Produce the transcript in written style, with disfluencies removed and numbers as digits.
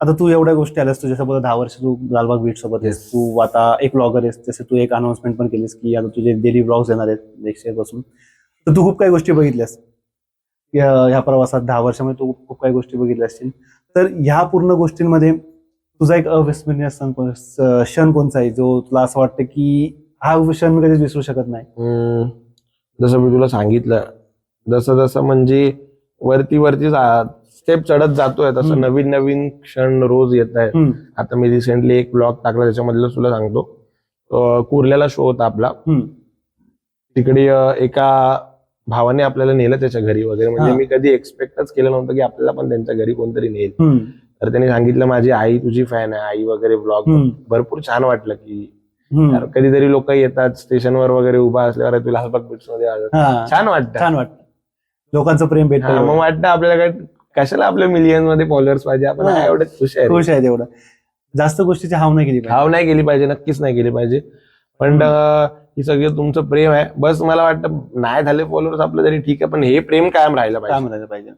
आता तू एवढ्या गोष्टी आल्यास, तुझ्यासोबत 10 वर्ष तू लालबाग बीट सोबत आहेस, तू आता एक ब्लॉगर आहेस, जसं तू एक अनाउन्समेंट पण केलीस की आता तुझे डेली ब्लॉग्स येणार आहेत नेक्स्ट इयर पासून. तर तू खूप काही गोष्टी बघितल्यास ह्या प्रवासात, 10 वर्षामध्ये तू खूप काही गोष्टी बघितल्या असतील. तर ह्या पूर्ण गोष्टींमध्ये तुझा एक अविस्मरणीय क्षण कोणता आहे जो तुला असं वाटतं की हा क्षण कधीच विसरू शकत नाही? जसं मी तुला सांगितलं, जसं जसं म्हणजे वरती वरती स्टेप चढत जातोय तसं नवीन नवीन क्षण रोज येत आहेत. आता मी रिसेंटली एक ब्लॉग टाकला, त्याच्यामधलं तुला सांगतो. कुर्ल्याला शो होता आपला. तिकडे एका भावाने आपल्याला नेलं त्याच्या घरी वगैरे. म्हणजे मी कधी एक्सपेक्टच केलं नव्हतं की आपल्याला पण त्यांच्या घरी कोणतरी नेईल. तर त्यांनी सांगितलं माझी आई तुझी फॅन आहे, आई वगैरे ब्लॉग. भरपूर छान वाटलं की यार कधीतरी लोक येतात स्टेशनवर वगैरे उभा असल्यावर तुला लालबाग बीट्स मध्ये छान वाटतं. छान वाटतं, लोकांचं प्रेम भेटतं. मग वाटतं आपल्याला काय, कशाला आपल्या मिलियन मध्ये फॉलोअर्स पाहिजे, आपण एवढे खुश आहे तेवढं. जास्त गोष्टीची हाव नाही केली पाहिजे. हाव नाही केली पाहिजे, नक्कीच नाही केली पाहिजे. पण ही सगळं तुमचं प्रेम आहे. बस मला वाटतं नाही झाले फॉलोअर्स आपलं तरी ठीक आहे, पण हे प्रेम कायम राहिलं पाहिजे.